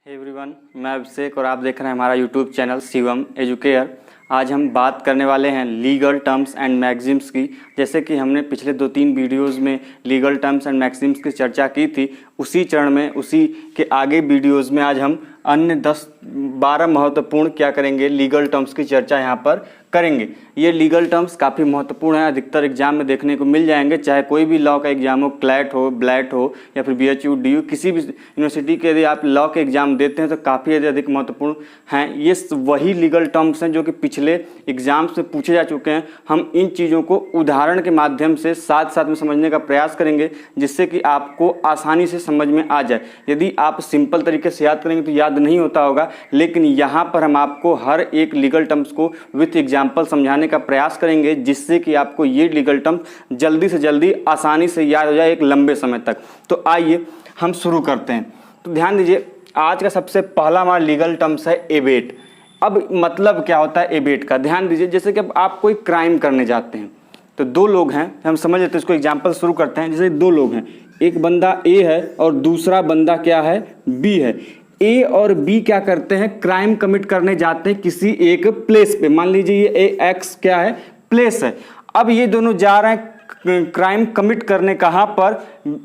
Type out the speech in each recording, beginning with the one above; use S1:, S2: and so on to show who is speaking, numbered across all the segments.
S1: Hey everyone, मैं अभिषेक और आप देख रहे हैं हमारा यूट्यूब चैनल शिवम एजुकेयर। आज हम बात करने वाले हैं लीगल टर्म्स एंड मैक्सिम्स की। जैसे कि हमने पिछले 2-3 वीडियोस में लीगल टर्म्स एंड मैक्सिम्स की चर्चा की थी, उसी चरण में उसी के आगे वीडियोस में आज हम अन्य 10-12 महत्वपूर्ण क्या करेंगे, लीगल टर्म्स की चर्चा यहाँ पर करेंगे। ये लीगल टर्म्स काफ़ी महत्वपूर्ण है, अधिकतर एग्जाम में देखने को मिल जाएंगे, चाहे कोई भी लॉ का एग्जाम हो, क्लैट हो, ब्लैट हो या फिर BHU DU, किसी भी यूनिवर्सिटी के यदि आप लॉ के एग्जाम देते हैं तो काफ़ी अधिक महत्वपूर्ण हैं। ये वही लीगल टर्म्स हैं जो कि पिछले एग्जाम्स में पूछे जा चुके हैं। हम इन चीज़ों को उदाहरण के माध्यम से साथ साथ में समझने का प्रयास करेंगे, जिससे कि आपको आसानी से समझ में आ जाए। यदि आप सिंपल तरीके से याद करेंगे तो याद नहीं होता होगा, लेकिन यहाँ पर हम आपको हर एक लीगल टर्म्स को विथ एग्जाम्पल समझाने का प्रयास करेंगे, जिससे कि आपको ये लीगल टर्म्स जल्दी से जल्दी आसानी से याद हो जाए एक लंबे समय तक। तो आइए हम शुरू करते हैं। तो ध्यान दीजिए, आज का सबसे पहला हमारा लीगल टर्म्स है एबेट। अब मतलब क्या होता है एबेट का, ध्यान दीजिए। जैसे कि अब आप कोई क्राइम करने जाते हैं तो दो लोग हैं, हम समझ लेते हैं, इसको एग्जाम्पल शुरू करते हैं। जैसे दो लोग हैं, एक बंदा ए है और दूसरा बंदा क्या है, बी है। ए और बी क्या करते हैं, क्राइम कमिट करने जाते हैं किसी एक प्लेस पे। मान लीजिए ये एक्स क्या है, प्लेस है। अब ये दोनों जा रहे हैं क्राइम कमिट करने, कहाँ पर,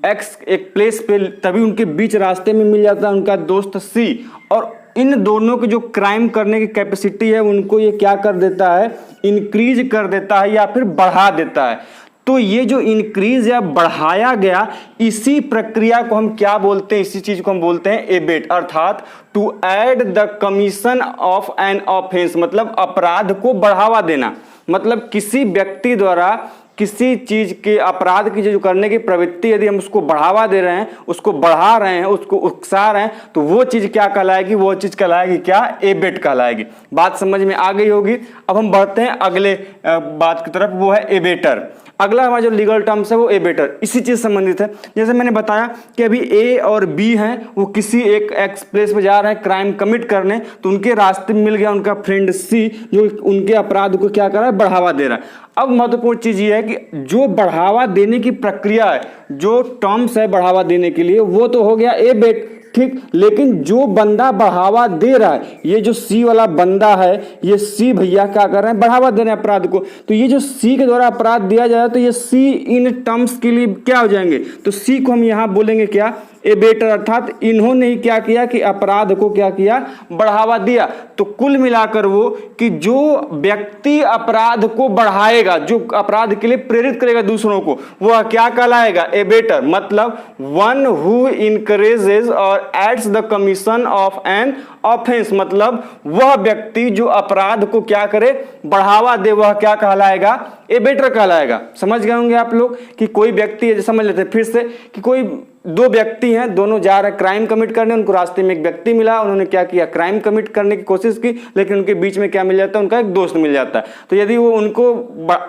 S1: एक्स एक प्लेस पे। तभी उनके बीच रास्ते में मिल जाता है उनका दोस्त सी, और इन दोनों की जो क्राइम करने की कैपेसिटी है उनको ये क्या कर देता है, इंक्रीज कर देता है या फिर बढ़ा देता है। तो ये जो इंक्रीज या बढ़ाया गया, इसी प्रक्रिया को हम क्या बोलते हैं, इसी चीज को हम बोलते हैं एबेट, अर्थात to aid the commission of an offence, मतलब अपराध को बढ़ावा देना। मतलब किसी व्यक्ति द्वारा किसी चीज के अपराध की जो करने की प्रवृत्ति, यदि हम उसको बढ़ावा दे रहे हैं, उसको बढ़ा रहे हैं, उसको उकसा रहे हैं, तो वो चीज क्या कहलाएगी, वो चीज कहलाएगी क्या, एबेट कहलाएगी। बात समझ में आ गई होगी। अब हम बढ़ते हैं अगले बात की तरफ, वो है एबेटर। अगला हमारा जो लीगल टर्म्स है वो एबेटर, इसी चीज से संबंधित है। जैसे मैंने बताया कि अभी ए और बी हैं, वो किसी एक एक्स प्लेस पे जा रहे हैं क्राइम कमिट करने, तो उनके रास्ते में मिल गया उनका फ्रेंड सी, जो उनके अपराध को क्या कर रहा है, बढ़ावा दे रहा है। अब महत्वपूर्ण चीज ये है कि जो बढ़ावा देने की प्रक्रिया है, जो टर्म्स है बढ़ावा देने के लिए, वो तो हो गया एबेट, ठीक। लेकिन जो बंदा बढ़ावा दे रहा है, ये जो सी वाला बंदा है, ये सी भैया क्या कर रहे हैं, बढ़ावा दे रहे हैं अपराध को। तो ये जो सी के द्वारा अपराध दिया जाए तो ये सी इन टर्म्स के लिए क्या हो जाएंगे, तो सी को हम यहां बोलेंगे क्या, एबेटर, अर्थात इन्होंने ही क्या किया कि अपराध को क्या किया, बढ़ावा दिया। तो कुल मिलाकर वो कि जो व्यक्ति अपराध को बढ़ाएगा, जो अपराध के लिए प्रेरित करेगा दूसरों को, वह क्या कहलाएगा, एबेटर। मतलब वन हु इनकरेजेस और aids the commission of an offence, मतलब वह व्यक्ति जो अपराध को क्या करे, बढ़ावा दे, वह क्या कहलाएगा, एबेटर कहलाएगा। समझ गए होंगे आप लोग कि कोई व्यक्ति है, समझ लेते हैं फिर से कि कोई दो व्यक्ति हैं, दोनों जा रहे हैं क्राइम कमिट करने, उनको रास्ते में एक व्यक्ति मिला, उन्होंने क्या किया, क्राइम कमिट करने की कोशिश की, लेकिन उनके बीच में क्या मिल जाता है, उनका एक दोस्त मिल जाता है। तो यदि वो उनको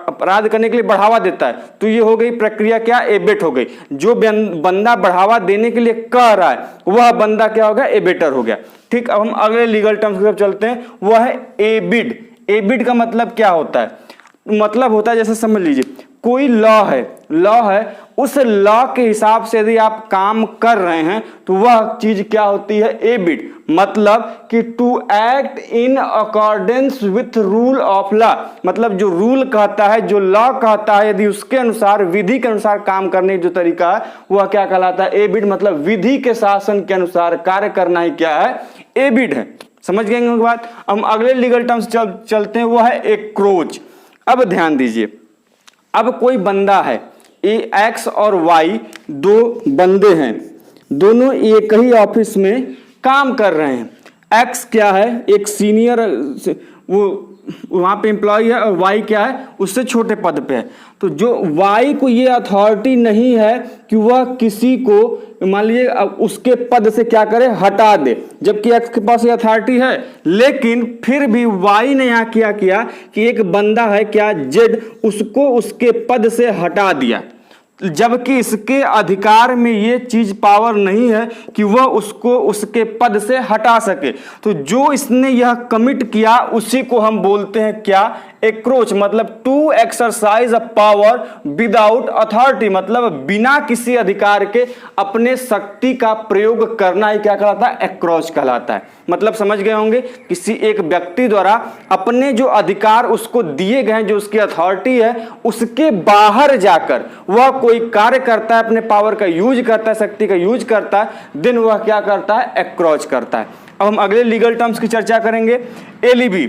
S1: अपराध करने के लिए बढ़ावा देता है तो ये हो गई प्रक्रिया क्या, एबेट हो गई। जो बंदा बढ़ावा देने के लिए कह रहा है वह बंदा क्या होगा, एबेटर हो गया, ठीक। अब हम अगले लीगल टर्म्स की तरफ चलते हैं, वह है एबिड। एबिड का मतलब क्या होता है, मतलब होता है, जैसे समझ लीजिए कोई लॉ है, उस लॉ के हिसाब से यदि आप काम कर रहे हैं तो वह चीज क्या होती है, एबिड। मतलब कि to act in accordance with rule of law, मतलब जो रूल कहता है, जो लॉ कहता है, यदि उसके अनुसार, विधि के अनुसार काम करने का जो तरीका है वह क्या कहलाता है, एबिड। मतलब विधि के शासन के अनुसार कार्य करना ही क्या है, एबिड है। समझ गए उनकी बात। हम अगले लीगल टर्म्स चलते हैं, वो है एक्रोच। अब ध्यान दीजिए, अब कोई बंदा है, एक्स और वाई दो बंदे हैं, दोनों एक ही ऑफिस में काम कर रहे हैं। एक्स क्या है, एक सीनियर, वो वहां पे एम्प्लॉय है, और वाई क्या है, उससे छोटे पद पे है। तो जो वाई को ये अथॉरिटी नहीं है कि वह किसी को, मान लीजिए उसके पद से क्या करे, हटा दे, जबकि एक्स के पास ये अथॉरिटी है। लेकिन फिर भी वाई ने यहाँ क्या किया कि एक बंदा है क्या, जेड, उसको उसके पद से हटा दिया, जबकि इसके अधिकार में ये चीज पावर नहीं है कि वह उसको उसके पद से हटा सके। तो जो इसने यह कमिट किया उसी को हम बोलते हैं क्या, एक्रोच मतलब to exercise a power without authority, मतलब बिना किसी अधिकार के अपने शक्ति का प्रयोग करना ही क्या कहलाता है, एक्रोच कहलाता है। मतलब समझ गए होंगे, किसी एक व्यक्ति द्वारा अपने जो अधिकार उसको दिए गए हैं, जो उसकी अथॉरिटी है, उसके बाहर जाकर वह कोई कार्य करता है, अपने पावर का यूज करता है, शक्ति का यूज करता है, देन वह क्या करता है, एक्रोच करता है। अब हम अगले लीगल टर्म्स की चर्चा करेंगे। एलिबी,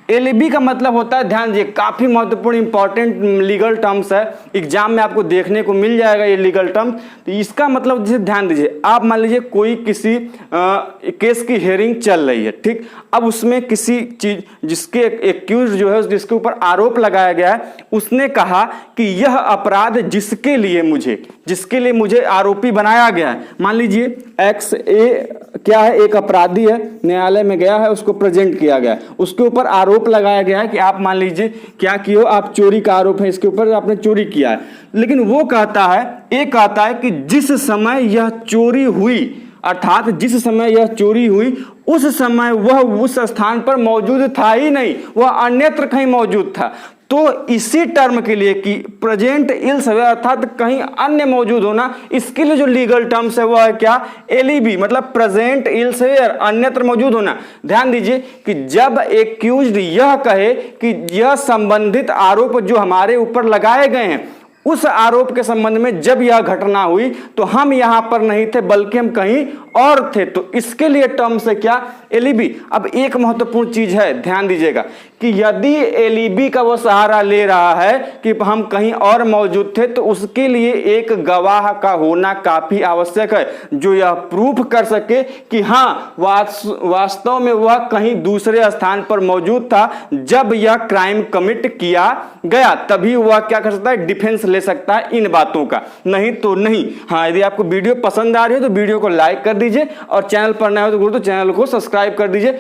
S1: एलिबी का मतलब होता है, ध्यान दीजिए, काफी महत्वपूर्ण इंपॉर्टेंट लीगल टर्म्स है, एग्जाम में आपको देखने को मिल जाएगा ये लीगल टर्म। तो इसका मतलब जैसे ध्यान दीजिए, आप मान लीजिए कोई किसी केस की हियरिंग चल रही है, ठीक, अब उसमें किसी चीज जिसके एक्यूज जो है, जिसके ऊपर आरोप लगाया गया है, उसने कहा कि यह अपराध जिसके लिए मुझे आरोपी बनाया गया है, मान लीजिए एक्स ए क्या है, एक अपराधी है, न्यायालय में गया है, उसको प्रेजेंट किया गया है, उसके ऊपर आरोप लगाया गया है कि आप मान लीजिए क्या किए हो, आप चोरी का आरोप है इसके ऊपर, आपने चोरी किया है। लेकिन वो कहता है कि जिस समय यह चोरी हुई, अर्थात जिस समय यह चोरी हुई उस समय वह उस स्थान पर मौजूद था ही नहीं, वह अन्यत्र कहीं मौजूद था। तो इसी टर्म के लिए कि प्रेजेंट इल्सवेयर अर्थात कहीं अन्य मौजूद होना, इसके लिए जो लीगल टर्म्स है वह है क्या, एलिबी, मतलब प्रेजेंट इल्सवेयर, अन्यत्र मौजूद होना। ध्यान दीजिए कि जब एक्यूज्ड यह कहे कि यह संबंधित आरोप जो हमारे ऊपर लगाए गए हैं, उस आरोप के संबंध में जब यह घटना हुई तो हम यहां पर नहीं थे बल्कि हम कहीं और थे, तो इसके लिए टर्म से क्या, एलिबी। अब एक महत्वपूर्ण चीज है, ध्यान दीजिएगा कि यदि एलिबी का वो सहारा ले रहा है कि हम कहीं और मौजूद थे, तो उसके लिए एक गवाह का होना काफी आवश्यक है, जो यह प्रूफ कर सके कि हाँ वास्तव में वह कहीं दूसरे स्थान पर मौजूद था जब यह क्राइम कमिट किया गया, तभी वह क्या कर सकता है, डिफेंस ले सकता है इन बातों का, नहीं तो नहीं। हाँ, यदि आपको वीडियो पसंद आ रही है तो वीडियो को लाइक कर दीजिए और चैनल पर नए हो तो चैनल को सब्सक्राइब कर दीजिए।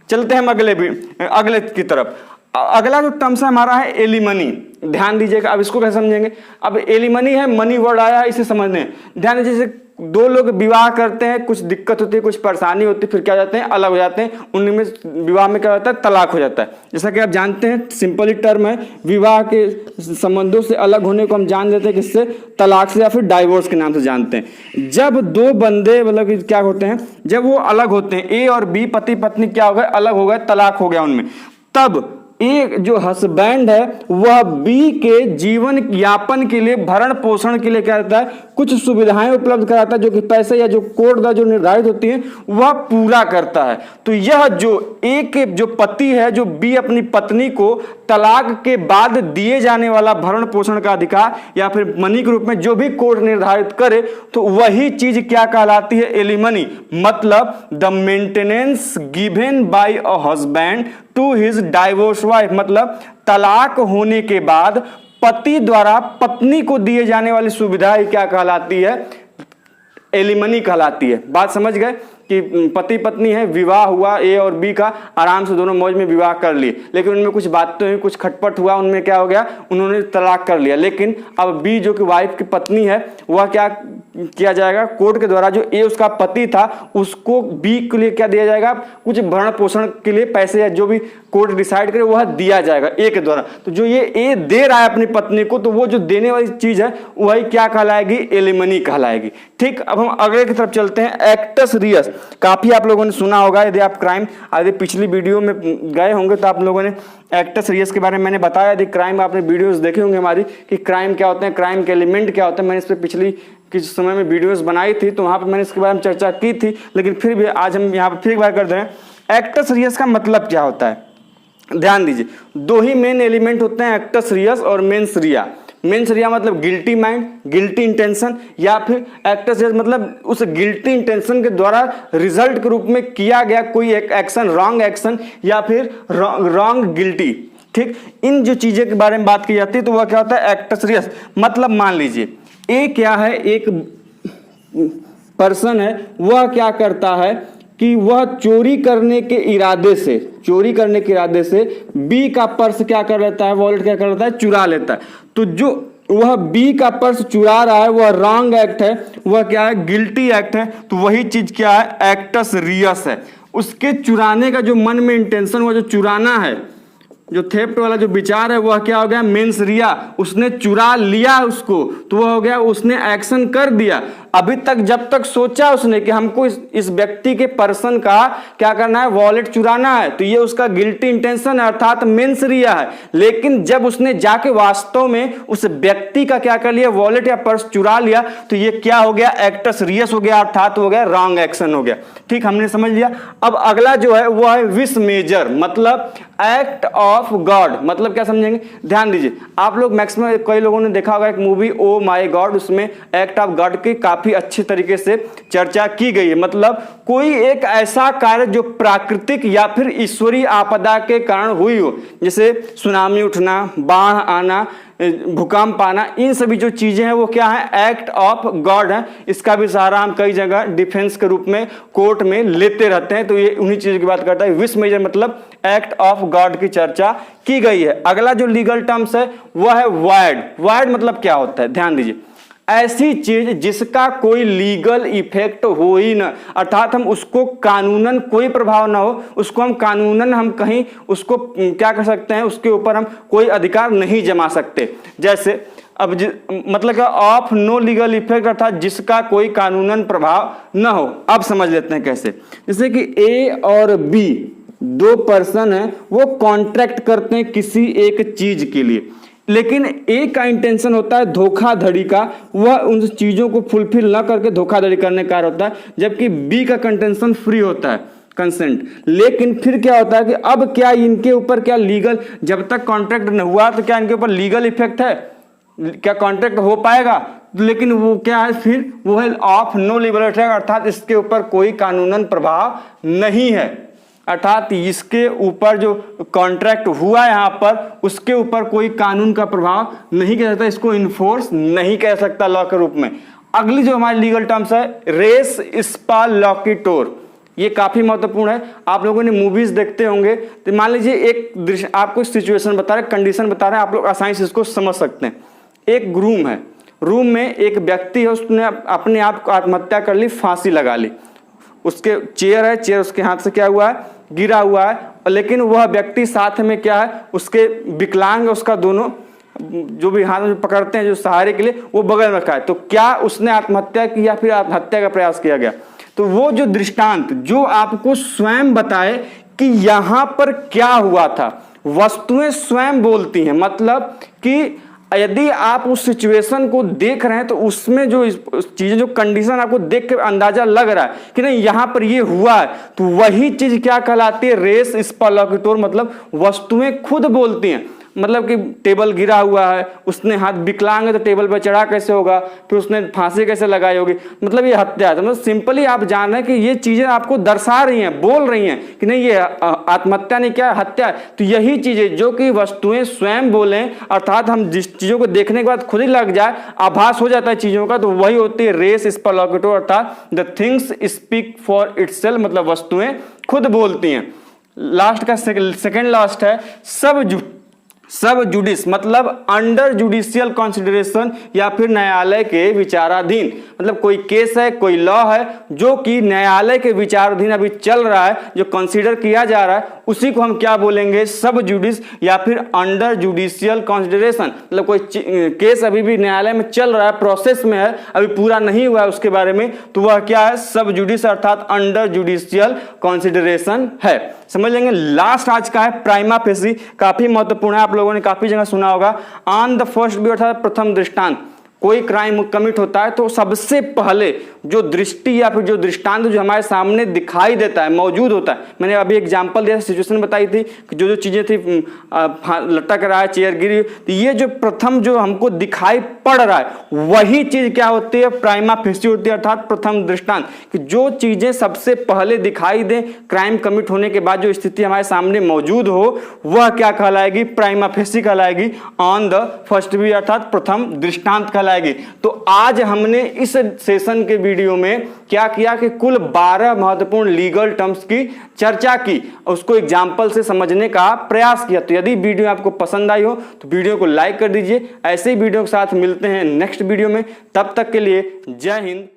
S1: चलते हैं हम अगले की तरफ। अगला जो टर्म्स है हमारा है एलिमनी। ध्यान दीजिएगा, अब इसको कैसे समझेंगे। अब एलिमनी है, मनी वर्ड आया है, इसे समझने। ध्यान दीजिए, जैसे दो लोग विवाह करते हैं, कुछ दिक्कत होती है, कुछ परेशानी होती है, फिर क्या जाते हैं, अलग हो जाते हैं, उनमें विवाह में क्या होता है, तलाक हो जाता है। जैसा कि आप जानते हैं, सिंपली टर्म है, विवाह के संबंधों से अलग होने को हम जान देते हैं किससे, तलाक से या फिर डाइवोर्स के नाम से जानते हैं। जब दो बंदे मतलब क्या होते हैं, जब वो अलग होते हैं, ए और बी पति पत्नी क्या हो गए, अलग हो गए, तलाक हो गया उनमें, तब एक जो हस्बैंड है वह बी के जीवन यापन के लिए, भरण पोषण के लिए क्या करता है, कुछ सुविधाएं उपलब्ध कराता है, जो कि पैसे या जो कोड जो निर्धारित होती है वह पूरा करता है। तो यह जो ए के जो पति है, जो बी अपनी पत्नी को तलाक के बाद दिए जाने वाला भरण पोषण का अधिकार या फिर मनी के रूप में जो भी कोड निर्धारित करे, तो वही चीज क्या कहलाती है, एलिमनी। मतलब the maintenance given by a husband to his divorce wife, मतलब तलाक होने के बाद पति द्वारा पत्नी को दिए जाने वाली सुविधा क्या कहलाती है, एलिमनी कहलाती है। बात समझ गए कि पति पत्नी है, विवाह हुआ ए और बी का, आराम से दोनों मौज में विवाह कर लिए, लेकिन उनमें कुछ बातें हुई, कुछ खटपट हुआ, उनमें क्या हो गया, उन्होंने तलाक कर लिया। लेकिन अब बी जो कि वाइफ की पत्नी है, वह क्या किया जाएगा, कोर्ट के द्वारा जो ए उसका पति था उसको बी के लिए क्या दिया जाएगा, कुछ भरण पोषण के लिए पैसे या जो भी कोर्ट डिसाइड करे वह दिया जाएगा ए के द्वारा। तो जो ये ए दे रहा है अपनी पत्नी को, तो वो जो देने वाली चीज है वही क्या कहलाएगी, एलिमनी कहलाएगी। ठीक, अब हम अगले की तरफ चलते हैं, एक्टस रियस। काफी आप लोगों ने सुना होगा, यदि आप क्राइम आदि पिछली वीडियो में गए होंगे तो आप लोगों ने एक्टस रियस के बारे में मैंने बताया। यदि क्राइम आपने वीडियोस देखे होंगे हमारी कि क्राइम क्या होते हैं, क्राइम के एलिमेंट क्या होते हैं, मैंने इस पर पिछली किस समय में वीडियोस बनाई थी, तो वहां पर मैंने इसके बारे में चर्चा की थी, लेकिन फिर भी आज हम यहाँ पर फिर एक बार कर दें। एक्टस रियस का मतलब क्या होता है, ध्यान दीजिए, दो ही मेन एलिमेंट होते हैं, एक्टस रियस और मेंस रिया। मेंस रिया मतलब गिल्टी माइंड, गिल्टी इंटेंशन, या फिर एक्टस रियस मतलब उस गिल्टी इंटेंशन के द्वारा रिजल्ट के रूप में किया गया कोई एक एक्शन, रॉन्ग एक्शन या फिर रॉन्ग गिल्टी। ठीक, इन जो चीजें के बारे में बात की जाती है तो वह क्या होता है, एक्टस रियस। मतलब मान लीजिए ए क्या है, एक पर्सन है, वह क्या करता है कि वह चोरी करने के इरादे से बी का पर्स क्या कर लेता है, वॉलेट क्या कर लेता है, चुरा लेता है। तो जो वह बी का पर्स चुरा रहा है वह रॉन्ग एक्ट है, वह क्या है, गिल्टी एक्ट है। तो वही चीज क्या है, एक्टस रियस है। उसके चुराने का जो मन में इंटेंशन हुआ, जो चुराना है, जो थेफ्ट वाला जो विचार है वह क्या हो गया, मेंस रिया, उसने चुरा लिया उसको, तो वह हो गया उसने एक्शन कर दिया। अभी तक जब तक सोचा उसने कि हमको इस व्यक्ति के पर्सन का क्या करना है, वॉलेट चुराना है, तो ये उसका गिल्टी इंटेंशन है अर्थात मेंस रिया है। लेकिन जब उसने जाके वास्तव में उस व्यक्ति का क्या कर लिया, वॉलेट या पर्स चुरा लिया, तो ये क्या हो गया, एक्टस रियस हो गया अर्थात हो गया रॉन्ग एक्शन हो गया। ठीक, हमने समझ लिया। अब अगला जो है वो है विश मेजर, मतलब एक्ट ऑफ गॉड, मतलब क्या समझेंगे, ध्यान दीजिए। आप लोग मैक्सिमम कई लोगों ने देखा होगा एक मूवी ओ माय गॉड, उसमें एक्ट ऑफ गॉड की काफी अच्छी तरीके से चर्चा की गई है। मतलब कोई एक ऐसा कार्य जो प्राकृतिक या फिर ईश्वरीय आपदा के कारण हुई हो, जैसे सुनामी उठना, बाढ़ आना, भूकंप आना, इन सभी जो चीजें हैं वो क्या है, एक्ट ऑफ गॉड है। इसका भी सहारा हम कई जगह डिफेंस के रूप में कोर्ट में लेते रहते हैं, तो ये उन्हीं चीजों की बात करता है। विश मेजर मतलब एक्ट ऑफ गॉड की चर्चा की गई है। अगला जो लीगल टर्म्स है वह है वायड। वायड मतलब क्या होता है, ध्यान दीजिए, ऐसी चीज जिसका कोई लीगल इफेक्ट हो ही ना, अर्थात हम उसको कानूनन कोई प्रभाव ना हो, उसको हम कानूनन हम कहीं उसको क्या कर सकते हैं, उसके ऊपर हम कोई अधिकार नहीं जमा सकते। जैसे अब मतलब ऑफ नो लीगल इफेक्ट अर्थात जिसका कोई कानूनन प्रभाव न हो। अब समझ लेते हैं कैसे। जैसे कि ए और बी दो पर्सन हैं, वो कॉन्ट्रैक्ट करते हैं किसी एक चीज के लिए, लेकिन ए का इंटेंशन होता है धोखाधड़ी का, वह उन चीजों को फुलफिल ना करके धोखाधड़ी करने का होता है, जबकि बी का कंटेंशन फ्री होता है, कंसेंट। लेकिन फिर क्या होता है कि अब क्या इनके ऊपर क्या लीगल, जब तक कॉन्ट्रैक्ट न हुआ तो क्या इनके ऊपर लीगल इफेक्ट है, क्या कॉन्ट्रैक्ट हो पाएगा, लेकिन वो क्या है, फिर वो है ऑफ नो लीगल इफेक्ट, अर्थात इसके ऊपर कोई कानूनन प्रभाव नहीं है, अर्थात इसके ऊपर जो कॉन्ट्रैक्ट हुआ यहाँ पर उसके ऊपर कोई कानून का प्रभाव नहीं कह सकता, इसको इन्फोर्स नहीं कह सकता लॉ के रूप में। अगली जो हमारी लीगल टर्म्स है रेस स्पा लॉकिटोर, ये काफी महत्वपूर्ण है। आप लोगों ने मूवीज देखते होंगे, तो मान लीजिए एक दृश्य आपको सिचुएशन बता रहे, कंडीशन बता रहे हैं, आप लोग आसानी से इसको समझ सकते हैं। एक रूम है, रूम में एक व्यक्ति है, उसने अपने आप को आत्महत्या कर ली, फांसी लगा ली। उसके चेयर है, चेयर उसके हाथ से क्या हुआ है, गिरा हुआ है, लेकिन वह व्यक्ति साथ में क्या है, उसके विकलांग है, उसका दोनों जो भी हाथ में पकड़ते हैं जो सहारे के लिए, वो बगल में रखा है। तो क्या उसने आत्महत्या की या फिर आत्महत्या का प्रयास किया गया? तो वो जो दृष्टांत जो आपको स्वयं बताए कि यहां पर क्या हुआ था, वस्तुएं स्वयं बोलती हैं। मतलब कि यदि आप उस सिचुएशन को देख रहे हैं तो उसमें जो चीजें, जो कंडीशन आपको देख के अंदाजा लग रहा है कि नहीं यहां पर ये हुआ है, तो वही चीज क्या कहलाती है, रेस स्पा लॉकिटोर, मतलब वस्तुएं खुद बोलती हैं। मतलब कि टेबल गिरा हुआ है, उसने हाथ विकलांग है तो टेबल पर चढ़ा कैसे होगा, फिर उसने फांसी कैसे लगाई होगी, मतलब ये हत्या है। मतलब सिंपली आप जान रहे हैं कि ये चीजें आपको दर्शा रही हैं, बोल रही हैं कि नहीं ये आत्महत्या नहीं, क्या हत्या है। तो यही चीजें जो कि वस्तुएं स्वयं बोलें, अर्थात हम जिस चीजों को देखने के बाद खुद ही लग जाए, आभास हो जाता है चीजों का, तो वही होती है रेस स्पा लॉकिटोर, अर्थात the things speak for itself, मतलब वस्तुएं खुद बोलती हैं। लास्ट का सेकेंड लास्ट है सब जुडिस, मतलब अंडर जुडिशियल कंसिडरेशन या फिर न्यायालय के विचाराधीन। मतलब कोई केस है, कोई लॉ है जो कि न्यायालय के विचाराधीन अभी चल रहा है, जो कंसीडर किया जा रहा है, उसी को हम क्या बोलेंगे, सब जुडिस या फिर अंडर जुडिशियल कंसिडरेशन। मतलब कोई केस अभी भी न्यायालय में चल रहा है, प्रोसेस में है, अभी पूरा नहीं हुआ है उसके बारे में, तो वह क्या है, सब जुडिस अर्थात अंडर जुडिशियल कंसिडरेशन है। समझ लेंगे। लास्ट आज का है प्राइमा फेसी, काफी महत्वपूर्ण है, आप लोगों ने काफी जगह सुना होगा। ऑन द फर्स्ट व्यू अर्थात प्रथम दृष्टांत, कोई क्राइम कमिट होता है तो सबसे पहले जो दृष्टि या फिर जो दृष्टांत जो हमारे सामने दिखाई देता है, मौजूद होता है। मैंने अभी एग्जांपल दिया, सिचुएशन बताई थी कि जो चीजें थी, लटक रहा है, चेयर गिरी, तो ये जो प्रथम जो हमको दिखाई पड़ रहा है वही चीज क्या होती है, प्राइमा फेसी होती है, अर्थात प्रथम दृष्टांत। कि जो चीजें सबसे पहले दिखाई दें क्राइम कमिट होने के बाद, जो स्थिति हमारे सामने मौजूद हो, वह क्या कहलाएगी, प्राइमा फेसी कहलाएगी, ऑन द फर्स्ट व्यू अर्थात प्रथम दृष्टांत कहलाएगी। तो आज हमने इस सेशन के वीडियो में क्या किया कि कुल 12 महत्वपूर्ण लीगल टर्म्स की चर्चा की, उसको एग्जाम्पल से समझने का प्रयास किया। तो यदि वीडियो आपको पसंद आई हो तो वीडियो को लाइक कर दीजिए। ऐसे ही वीडियो के साथ मिलते हैं नेक्स्ट वीडियो में, तब तक के लिए जय हिंद।